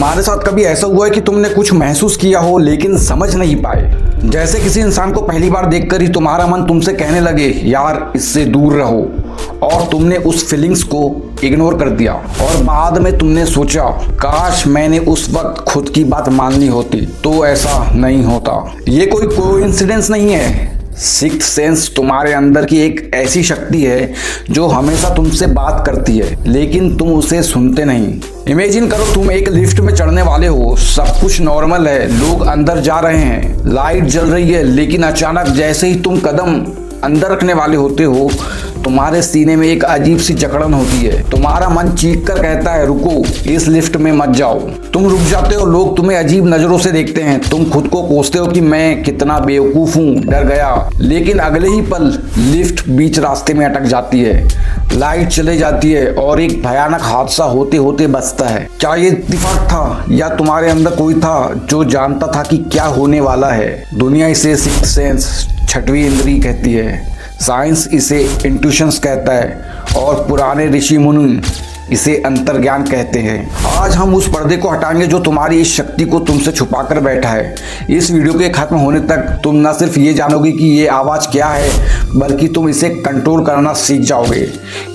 तुम्हारे साथ कभी ऐसा हुआ है कि तुमने कुछ महसूस किया हो लेकिन समझ नहीं पाए? जैसे किसी इंसान को पहली बार देखकर ही तुम्हारा मन तुमसे कहने लगे यार इससे दूर रहो, और तुमने उस फीलिंग्स को इग्नोर कर दिया और बाद में तुमने सोचा काश मैंने उस वक्त खुद की बात मान ली होती तो ऐसा नहीं होता। ये कोई कोइंसिडेंस नहीं है। सिक्स्थ सेंस तुम्हारे अंदर की एक ऐसी शक्ति है जो हमेशा तुमसे बात करती है लेकिन तुम उसे सुनते नहीं। इमेजिन करो तुम एक लिफ्ट में चढ़ने वाले हो, सब कुछ नॉर्मल है, लोग अंदर जा रहे हैं, लाइट जल रही है, लेकिन अचानक जैसे ही तुम कदम अंदर रखने वाले होते हो तुम्हारे सीने में एक अजीब सी जकड़न होती है। तुम्हारा मन चीख कर कहता है रुको, इस लिफ्ट में मत जाओ। तुम रुक जाते हो, लोग तुम्हें अजीब नजरों से देखते हैं, तुम खुद को कोसते हो कि मैं कितना बेवकूफ हूँ, डर गया। लेकिन अगले ही पल लिफ्ट बीच रास्ते में अटक जाती है, लाइट चले जाती है और एक भयानक हादसा होते होते बचता है। क्या ये इत्तेफाक था या तुम्हारे अंदर कोई था जो जानता था कि क्या होने वाला है? दुनिया इसे सिक्स्थ सेंस, छठवीं इंद्री कहती है, साइंस इसे इंट्यूशंस कहता है और पुराने ऋषि मुनि इसे अंतर्ज्ञान कहते हैं। आज हम उस पर्दे को हटाएंगे जो तुम्हारी इस शक्ति को तुमसे छुपा कर बैठा है। इस वीडियो के खत्म होने तक तुम न सिर्फ ये जानोगे कि ये आवाज़ क्या है बल्कि तुम इसे कंट्रोल करना सीख जाओगे।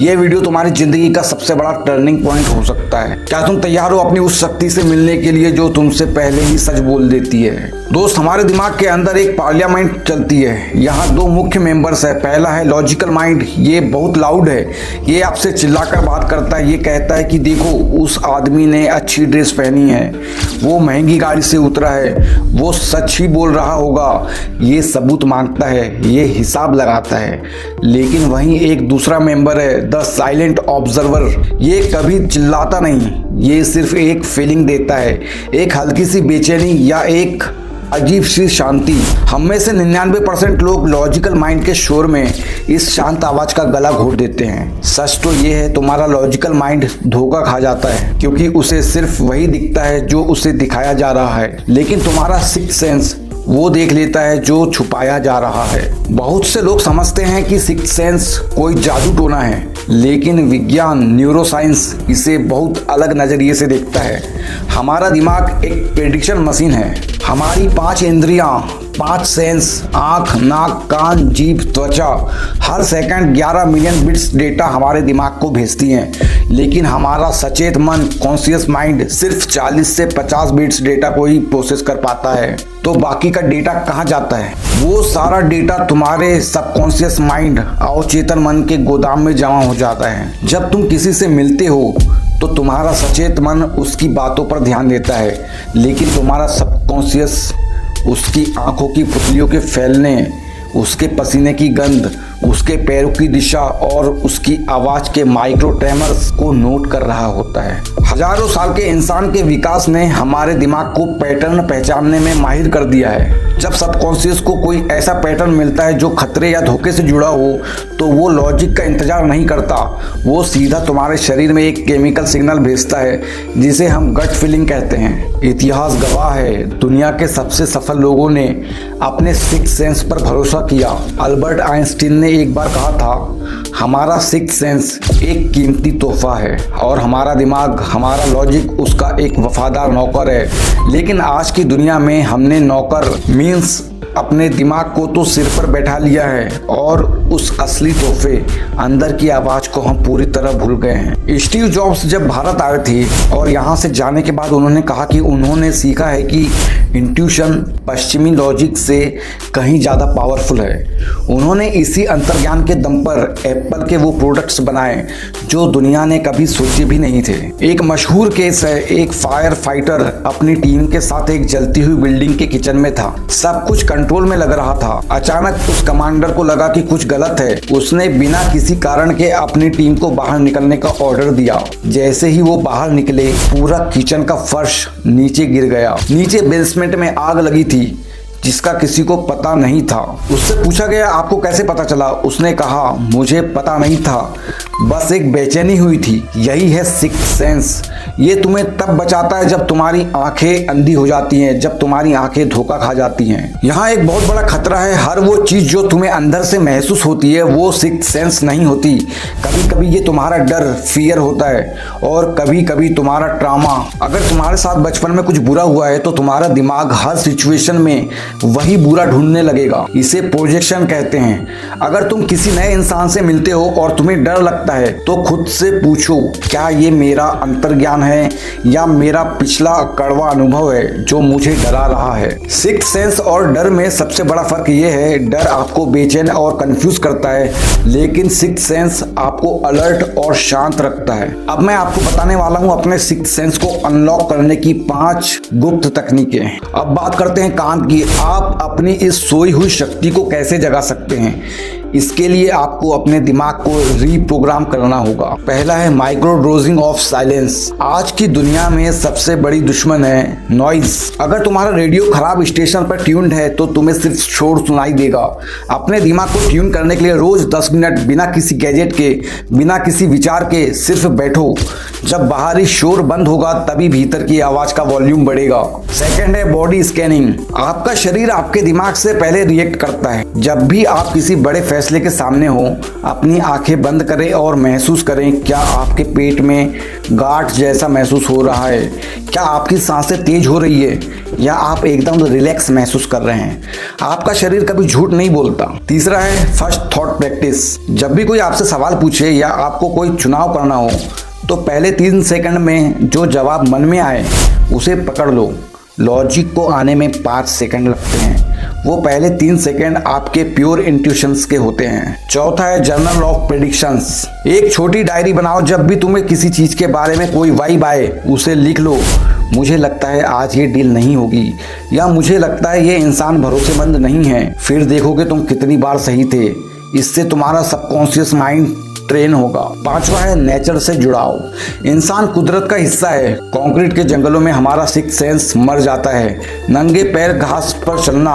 ये वीडियो तुम्हारी जिंदगी का सबसे बड़ा टर्निंग पॉइंट हो सकता है। क्या तुम तैयार हो अपनी उस शक्ति से मिलने के लिए जो तुमसे पहले ही सच बोल देती है? दोस्त, हमारे दिमाग के अंदर एक पार्लियामेंट चलती है। यहाँ दो मुख्य मेंबर्स है। पहला है लॉजिकल माइंड, ये बहुत लाउड है, ये आपसे चिल्लाकर बात करता है। ये कहता है कि देखो उस आदमी ने अच्छी ड्रेस पहनी है, वो महंगी गाड़ी से उतरा है, वो सच ही बोल रहा होगा। ये सबूत मांगता है, ये हिसाब लगाता है। लेकिन वहीं एक दूसरा मेंबर है द साइलेंट ऑब्जर्वर। ये कभी चिल्लाता नहीं, ये सिर्फ एक फीलिंग देता है, एक हल्की सी बेचैनी या एक अजीब सी शांति। हम में से 99% लोग लॉजिकल माइंड के शोर में इस शांत आवाज का गला घोट देते हैं। सच तो ये है तुम्हारा लॉजिकल माइंड धोखा खा जाता है क्योंकि उसे सिर्फ वही दिखता है जो उसे दिखाया जा रहा है, लेकिन तुम्हारा सिक्स्थ सेंस वो देख लेता है जो छुपाया जा रहा है। बहुत से लोग समझते हैं कि सिक्स्थ सेंस कोई जादू टोना है, लेकिन विज्ञान न्यूरोसाइंस इसे बहुत अलग नजरिए से देखता है। हमारा दिमाग एक प्रेडिक्शन मशीन है। हमारी 5 इंद्रियां, 5 सेंस, आंख, नाक, कान, जीभ, त्वचा, हर सेकंड 11 मिलियन बिट्स डेटा हमारे दिमाग को भेजती हैं, लेकिन हमारा सचेत मन, कॉन्शियस माइंड सिर्फ 40 से 50 बिट्स डेटा को ही प्रोसेस कर पाता है। तो बाकी का डेटा कहाँ जाता है? वो सारा डेटा तुम्हारे सबकॉन्शियस माइंड, अवचेतन मन के गोदाम में जमा हो जाता है। जब तुम किसी से मिलते हो तो तुम्हारा सचेत मन उसकी बातों पर ध्यान देता है, लेकिन तुम्हारा सबकॉन्शियस उसकी आंखों की पुतलियों के फैलने, उसके पसीने की गंध, उसके पैरों की दिशा और उसकी आवाज के माइक्रो ट्रेमर्स को नोट कर रहा होता है। हजारों साल के इंसान के विकास ने हमारे दिमाग को पैटर्न पहचानने में माहिर कर दिया है। जब सबकॉन्शियस को कोई ऐसा पैटर्न मिलता है जो खतरे या धोखे से जुड़ा हो तो वो लॉजिक का इंतजार नहीं करता, वो सीधा तुम्हारे शरीर में एक केमिकल सिग्नल भेजता है जिसे हम गट फीलिंग कहते हैं। इतिहास गवाह है, दुनिया के सबसे सफल लोगों ने अपने सिक्स्थ सेंस पर भरोसा किया। अल्बर्ट आइंस्टीन ने एक बार कहा था हमारा सिक्स्थ सेंस एक कीमती तोहफा है और हमारा दिमाग, हमारा लॉजिक उसका एक वफादार नौकर है। लेकिन आज की दुनिया में हमने नौकर मीन्स अपने दिमाग को तो सिर पर बैठा लिया है और उस असली तोहफे अंदर की आवाज को हम पूरी तरह भूल गए हैं। स्टीव जॉब्स जब भारत आए थे और यहाँ से जाने के बाद उन्होंने कहा कि उन्होंने सीखा है कि इंट्यूशन पश्चिमी लॉजिक से कहीं ज़्यादा पावरफुल है। उन्होंने इसी अंतर्ज्ञान के दम पर एप्पल के वो प्रोडक्ट्स बनाए जो दुनिया ने कभी सोचे भी नहीं थे। एक मशहूर केस है, एक फायर फाइटर अपनी टीम के साथ एक जलती हुई बिल्डिंग के किचन में था। सब कुछ कंट्रोल में लग रहा था। अचानक उस कमांडर को लगा कि कुछ गलत है। उसने बिना किसी कारण के अपनी टीम को बाहर निकलने का ऑर्डर दिया। जैसे ही वो बाहर निकले पूरा किचन का फर्श नीचे गिर गया। नीचे बेसमेंट में आग लगी थी। जिसका किसी को पता नहीं था। उससे पूछा गया आपको कैसे पता चला? उसने कहा मुझे पता नहीं था, बस एक बेचैनी हुई थी। यही है सिक्स्थ सेंस। ये तुम्हें तब बचाता है जब तुम्हारी आंखें अंधी हो जाती हैं, जब तुम्हारी आंखें धोखा खा जाती हैं। यहाँ एक बहुत बड़ा खतरा है, हर वो चीज जो तुम्हें अंदर से महसूस होती है वो सिक्स्थ सेंस नहीं होती। कभी कभी ये तुम्हारा डर, फियर होता है, और कभी कभी तुम्हारा ट्रॉमा। अगर तुम्हारे साथ बचपन में कुछ बुरा हुआ है तो तुम्हारा दिमाग हर सिचुएशन में वही बुरा ढूंढने लगेगा। इसे प्रोजेक्शन कहते हैं। अगर तुम किसी नए इंसान से मिलते हो और तुम्हें डर लगता है तो खुद से पूछो, क्या ये मेरा अंतर्ज्ञान है या मेरा पिछला कड़वा अनुभव है जो मुझे डरा रहा है? सिक्स्थ सेंस और डर में सबसे बड़ा फर्क ये है, डर आपको बेचैन और कंफ्यूज करता है, लेकिन सिक्स्थ सेंस आपको अलर्ट और शांत रखता है। अब मैं आपको बताने वाला हूँ अपने सिक्स्थ सेंस को अनलॉक करने की 5 गुप्त तकनीकें। अब बात करते हैं कान की। आप अपनी इस सोई हुई शक्ति को कैसे जगा सकते हैं? इसके लिए आपको अपने दिमाग को रीप्रोग्राम करना होगा। पहला है माइक्रो डोजिंग ऑफ साइलेंस। आज की दुनिया में सबसे बड़ी दुश्मन है नॉइज। अगर तुम्हारा रेडियो खराब स्टेशन पर ट्यून्ड है तो तुम्हें सिर्फ शोर सुनाई देगा। अपने दिमाग को ट्यून करने के लिए रोज 10 मिनट बिना किसी गैजेट के, बिना किसी विचार के सिर्फ बैठो। जब बाहरी शोर बंद होगा तभी भीतर की आवाज का वॉल्यूम बढ़ेगा। सेकंड है बॉडी स्कैनिंग। आपका शरीर आपके दिमाग से पहले रिएक्ट करता है। जब भी आप किसी बड़े फैसले के सामने हो, अपनी आंखें बंद करें और महसूस करें, क्या आपके पेट में गांठ जैसा महसूस हो रहा है? क्या आपकी सांसें तेज हो रही है या आप एकदम रिलैक्स महसूस कर रहे हैं? आपका शरीर कभी झूठ नहीं बोलता। तीसरा है फर्स्ट थॉट प्रैक्टिस। जब भी कोई आपसे सवाल पूछे या आपको कोई चुनाव करना हो तो पहले 3 सेकंड में जो जवाब मन में आए उसे पकड़ लो। लॉजिक को आने में 5 सेकंड लगते हैं, वो पहले 3 सेकंड आपके प्योर इंट्यूशंस के होते हैं। चौथा है जर्नल ऑफ प्रेडिक्शंस। एक छोटी डायरी बनाओ, जब भी तुम्हें किसी चीज के बारे में कोई वाइब आए उसे लिख लो। मुझे लगता है आज ये डील नहीं होगी, या मुझे लगता है ये इंसान भरोसेमंद नहीं है। फिर देखोगे तुम कितनी बार सही थे। इससे तुम्हारा सबकॉन्शियस माइंड ट्रेन होगा। पांचवा है नेचर से जुड़ाव। इंसान कुदरत का हिस्सा है। कंक्रीट के जंगलों में हमारा सिक्स्थ सेंस मर जाता है। नंगे पैर घास पर चलना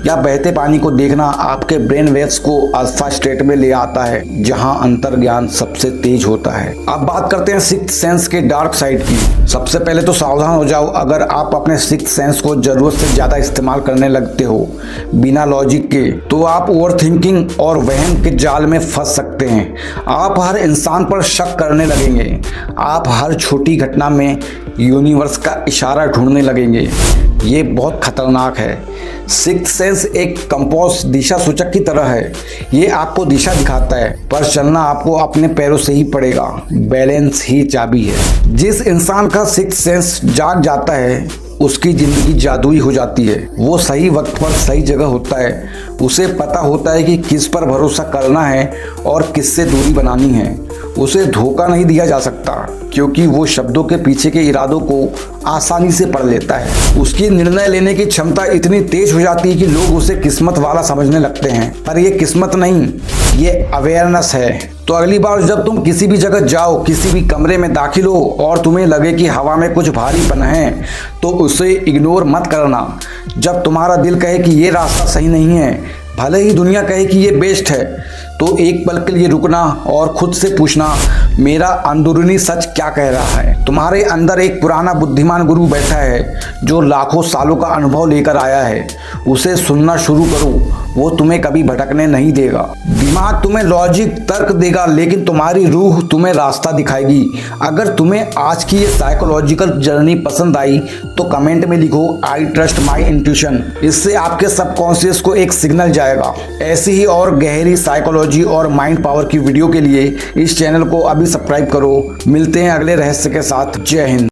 या बहते पानी को देखना आपके ब्रेन वेव्स को अल्फा स्टेट में ले आता है, जहां अंतर्ज्ञान सबसे तेज होता है। अब बात करते हैं सिक्स्थ सेंस के डार्क साइड की। सबसे पहले तो सावधान हो जाओ, अगर आप अपने सिक्स्थ सेंस को जरूरत से ज्यादा इस्तेमाल करने लगते हो बिना लॉजिक के, तो आप ओवर थिंकिंग और वहम के जाल में फंस सकते हैं। आप हर इंसान पर शक करने लगेंगे। आप हर छोटी घटना में यूनिवर्स का इशारा ढूंढने लगेंगे। ये बहुत खतरनाक है। सिक्स्थ सेंस एक कंपास, दिशा सूचक की तरह है। ये आपको दिशा दिखाता है, पर चलना आपको अपने पैरों से ही पड़ेगा। बैलेंस ही चाबी है। जिस इंसान का सिक्स्थ सेंस जाग जाता है उसकी जिंदगी जादुई हो जाती है। वो सही वक्त पर सही जगह होता है। उसे पता होता है कि किस पर भरोसा करना है और किससे दूरी बनानी है। उसे धोखा नहीं दिया जा सकता, क्योंकि वो शब्दों के पीछे के इरादों को आसानी से पढ़ लेता है। उसकी निर्णय लेने की क्षमता इतनी तेज हो जाती है कि लोग उसे किस्मत वाला समझने लगते हैं, पर ये किस्मत नहीं, ये अवेयरनेस है। तो अगली बार जब तुम किसी भी जगह जाओ, किसी भी कमरे में दाखिल हो और तुम्हें लगे कि हवा में कुछ भारीपन है, तो उसे इग्नोर मत करना। जब तुम्हारा दिल कहे कि ये रास्ता सही नहीं है, भले ही दुनिया कहे कि ये बेस्ट है, तो एक पल के लिए रुकना और खुद से पूछना, मेरा अंदरूनी सच क्या कह रहा है? तुम्हारे अंदर एक पुराना बुद्धिमान गुरु बैठा है जो लाखों सालों का अनुभव लेकर आया है। उसे सुनना शुरू करो, वो तुम्हें कभी भटकने नहीं देगा। दिमाग तुम्हें लॉजिक तर्क देगा, लेकिन तुम्हारी रूह तुम्हें रास्ता दिखाएगी। अगर तुम्हें आज की ये साइकोलॉजिकल जर्नी पसंद आई तो कमेंट में लिखो, आई ट्रस्ट माई इंट्यूशन। इससे आपके सबकॉन्शियस को एक सिग्नल जाएगा। ऐसी ही और गहरी साइकोलॉजी और माइंड पावर की वीडियो के लिए इस चैनल को अभी सब्सक्राइब करो। मिलते हैं अगले रहस्य के साथ। जय हिंद।